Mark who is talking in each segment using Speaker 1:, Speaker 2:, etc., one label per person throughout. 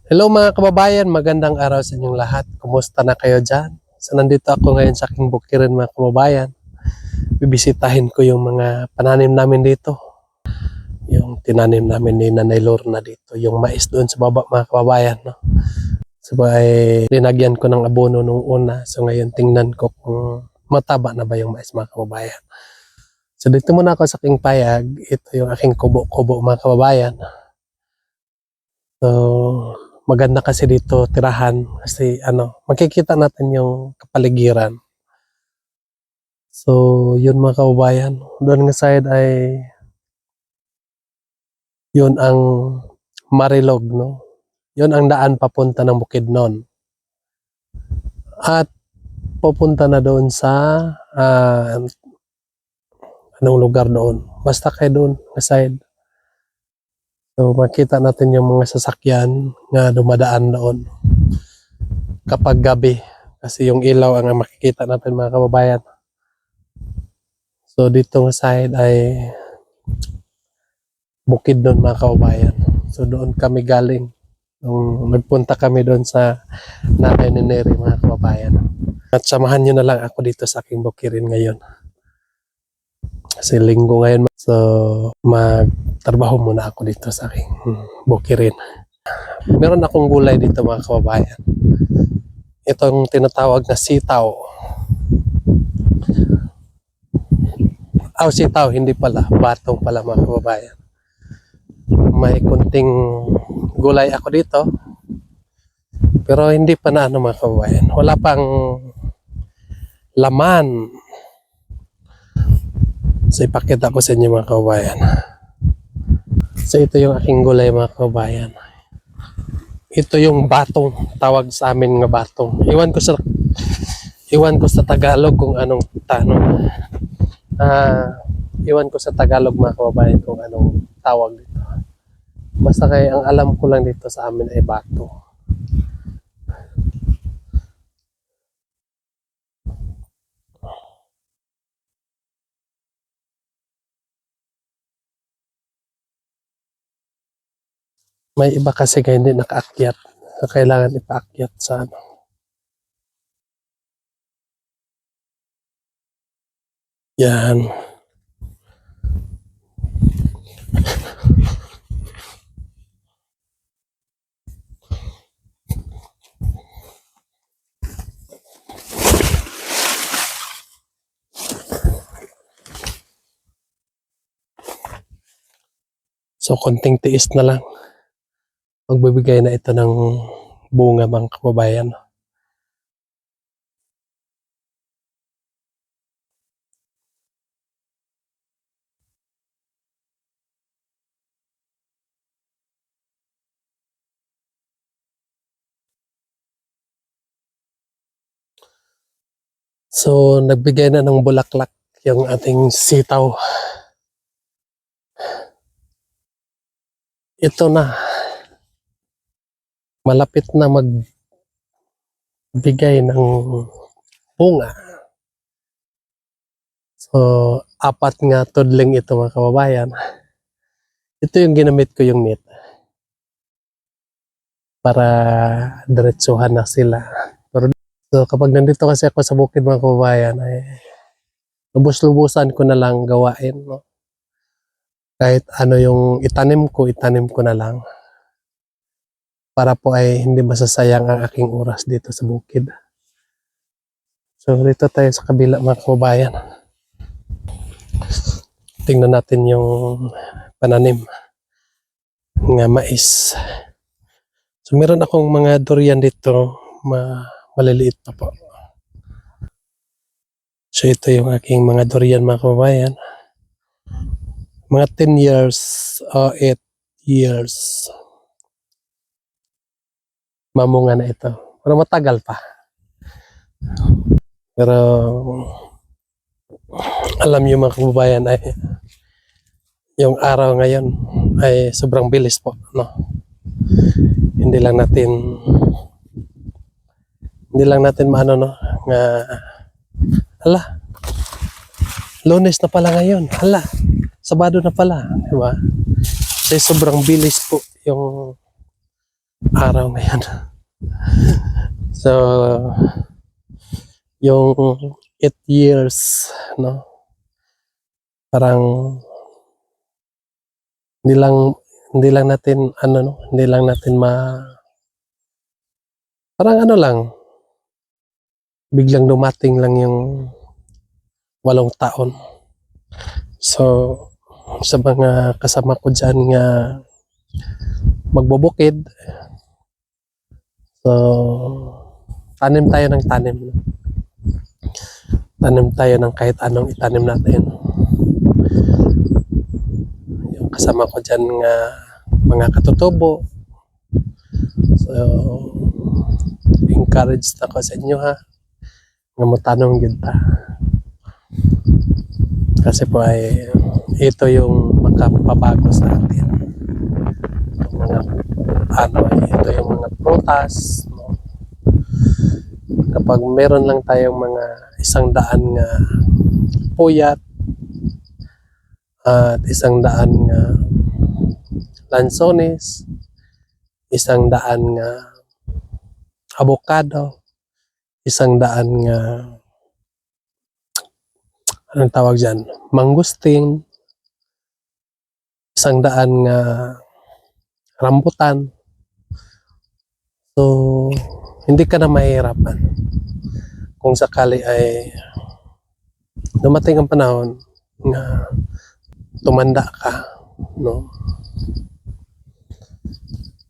Speaker 1: Hello mga kababayan, magandang araw sa inyong lahat. Kumusta na kayo dyan? So nandito ako ngayon sa aking bukirin mga kababayan. Bibisitahin ko yung mga pananim namin dito. Yung tinanim namin ni Nanay Lorna dito. Yung mais doon sa baba mga kababayan. No? So ay linagyan ko ng abono nung una. So ngayon tingnan ko kung mataba na ba yung mais mga kababayan. So dito muna ako sa aking payag. Ito yung aking kubo-kubo mga kababayan. So maganda kasi dito tirahan kasi makikita natin yung kapaligiran. So yun mga kababayan, doon nga side ay yun ang Marilog, no? Yun ang daan papunta ng Bukidnon. At pupunta na doon sa anong lugar doon. Basta kayo doon nga side. So makita natin yung mga sasakyan nga dumadaan doon kapag gabi. Kasi yung ilaw ang makikita natin mga kababayan. So dito nga side ay Bukidnon mga kababayan. So doon kami galing. Nung nagpunta kami doon sa nanay ni Neri mga kababayan. At samahan nyo na lang ako dito sa aking bukirin ngayon. Kasi linggo ngayon. So magtrabaho muna ako dito sa aking bukirin. Meron akong gulay dito mga kababayan. Itong tinatawag na sitaw. Sitaw, hindi pala. Batong pala mga kababayan. May kunting gulay ako dito. Pero hindi pa na mga kababayan. Wala pang laman. So ipakita ko sa inyo mga kababayan. So ito yung aking gulay mga kababayan. Ito yung batong, tawag sa amin nga batong. Iwan ko sa Tagalog kung anong iwan ko sa Tagalog mga kababayan kung anong tawag dito. Basta kaya ang alam ko lang dito sa amin ay bato. May iba kasi kaya hindi nakaakyat. So, kailangan ipaakyat sa Yan. So konting tiis na lang. Magbibigay na ito ng bunga mga kababayan. So nagbigay na ng bulaklak yung ating sitaw. Ito na. Malapit na magbigay ng bunga. So, 4 nga tudling ito mga kababayan. Ito yung ginamit ko yung net. Para diretsuhan na sila. So, kapag nandito kasi ako sa bukid mga kababayan, ay lubos-lubusan ko na lang gawain. No? Kahit ano yung itanim ko na lang. Para po ay hindi masasayang ang aking oras dito sa bukid. So, dito tayo sa kabila mga kababayan. Tingnan natin yung pananim nga mais. So meron akong mga durian dito, maliliit pa po. So ito yung aking mga durian mga kababayan. Mga 10 years o 8 years. Mamunga na ito. Pero matagal pa. Pero alam niyo mga kababayan ay yung araw ngayon ay sobrang bilis po, no? Hindi lang natin maano, no, nga Lunes na pala ngayon, Sabado na pala, di ba? Kasi sobrang bilis po yung araw ngayon. So, yung 8 years, no? Parang hindi lang hindi lang natin ano, no, hindi lang natin parang ano lang, biglang dumating lang yung 8 taon. So, sa mga kasama ko diyan nga magbubukid, so tanim tayo ng tanim. Tanim tayo ng kahit anong itanim natin. Yung kasama ko diyan nga mga katutubo. So, encouraged ako sa inyo ha, nga mo tanong yun ta. Kasi po ay ito yung makapabago sa atin. Yung mga ano, ito yung mga prutas, no? Kapag meron lang tayong mga 100 nga puyat at 100 nga lansones, 100 nga avocado, 100 nga anong tawag dyan, mangustin, 100 nga rambutan. So, hindi ka na mahihirapan kung sakali ay dumating ang panahon na tumanda ka, no?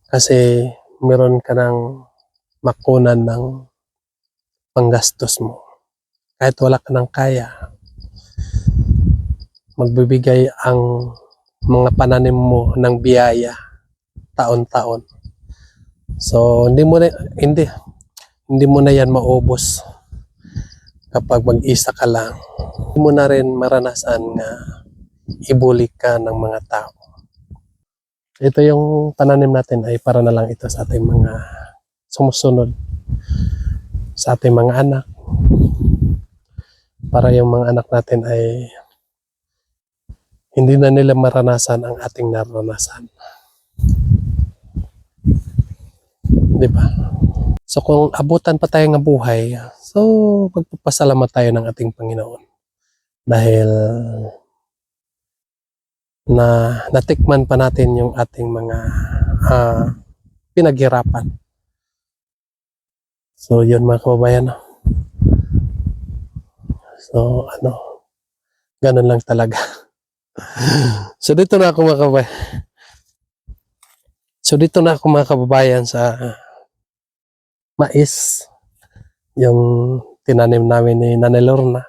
Speaker 1: Kasi meron ka ng makunan ng panggastos mo. Kahit wala ka ng kaya, magbibigay ang mga pananim mo ng biyaya taon-taon. So, hindi mo na yan maubos kapag mag-isa ka lang. Hindi mo na rin maranasan nga ibuli ka ng mga tao. Ito yung pananim natin ay para na lang ito sa ating mga sumusunod, sa ating mga anak, para yung mga anak natin ay hindi na nila maranasan ang ating naranasan. Di ba? So kung abutan pa tayo ng buhay, so pagpapasalamat tayo ng ating Panginoon. Dahil na natikman pa natin yung ating mga pinaghirapan. So yun mga kababayan. So ganun lang talaga. So dito na ako mga kababayan sa mais, yung tinanim namin ni Nanay Lorna.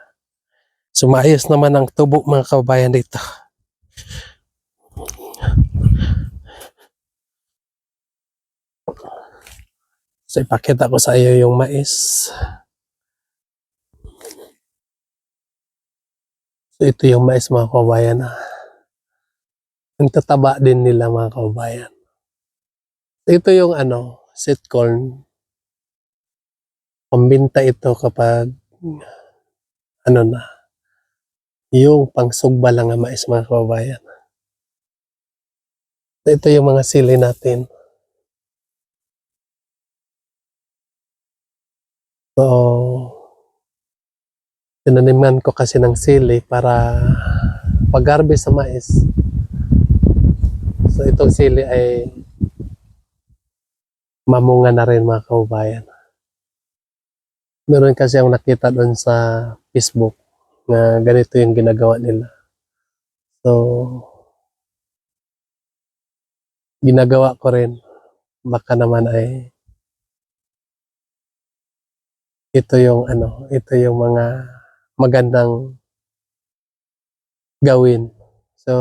Speaker 1: So maayos naman ang tubo mga kababayan dito. So ipakita ko sa iyo yung mais. So ito yung mais mga kababayan. Ang tataba din nila mga kababayan. So, ito yung sweet corn. Pambinta ito kapag yung pangsugba lang ang mais mga kababayan. So, ito yung mga sili natin. So, tinaniman ko kasi ng sili para pag-harvest sa mais. So, itong sili ay mamunga na rin mga kababayan. Meron kasi akong nakita doon sa Facebook na ganito yung ginagawa nila. So, ginagawa ko rin. Baka naman ay ito yung mga magandang gawin. So,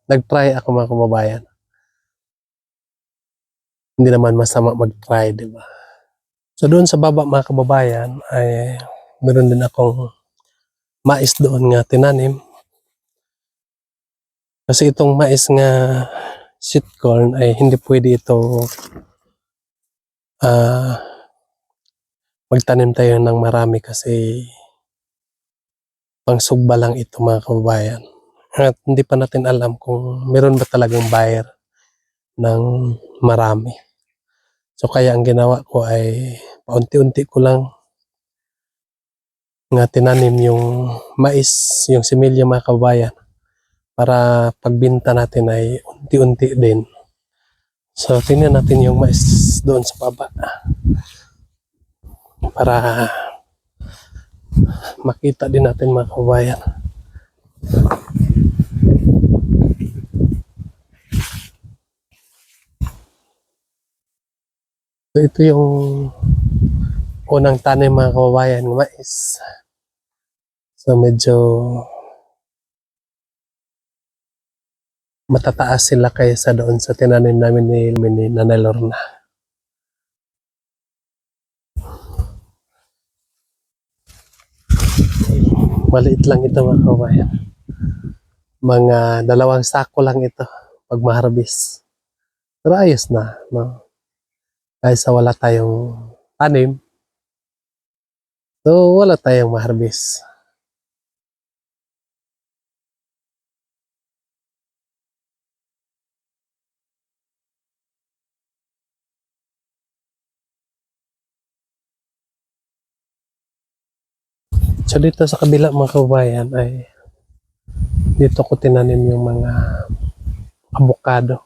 Speaker 1: nag-try ako mga kababayan. Hindi naman masama mag-try, di ba? So, doon sa baba mga kababayan ay meron din akong mais doon nga tinanim. Kasi itong mais nga sweet corn ay hindi pwede ito magtanim tayo ng marami kasi pangsugba lang ito mga kababayan. At hindi pa natin alam kung meron ba talagang buyer ng marami. So kaya ang ginawa ko ay paunti-unti ko lang nga tinanim yung mais, yung similya mga kababayan, para pagbinta natin ay unti-unti din. So tingnan natin yung mais doon sa baba para makita din natin mga kababayan. So ito yung unang tanim mga kababayan ng mais. So medyo matataas sila kaysa doon sa tinanim namin ni Nanay Lorna. Maliit lang ito mga kababayan. Mga 2 sako lang ito pag ma-harvest. Pero ayos na, no? Kaysa wala tayong tanim, so wala tayong ma-harvest. So dito sa kabila mga kababayan ay dito ko tinanim yung mga avocado.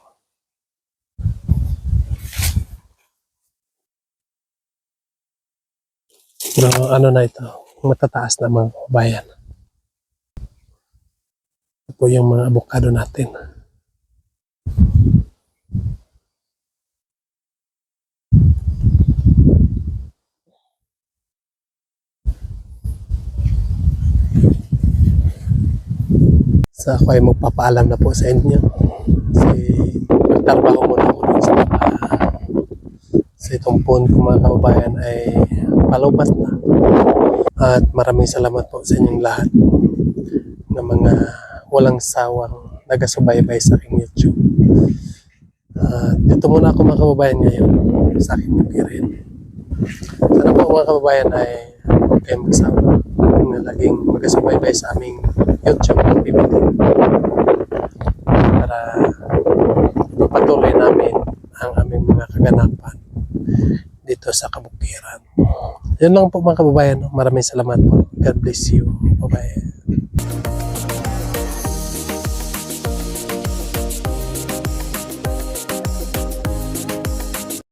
Speaker 1: Pero ano na ito, matataas na mga kababayan. Ito po yung mga avocado natin. So ako ay magpapaalam na po sa inyo. Kasi nagtrabaho muna ako dun sa baba. Sa itong phone ko mga kababayan ay palubat na. At maraming salamat po sa inyong lahat ng mga walang sawang nagasubaybay sa aking YouTube. Dito muna ako mga kababayan ngayon sa aking bukirin. Sana po mga kababayan ay huwag kayong magsawa na laging magasubaybay sa aming YouTube activity para mapatuloy namin ang aming mga kaganapan dito sa kabukiran. Yun lang po mga kababayan. Maraming salamat po. God bless you. Bye-bye.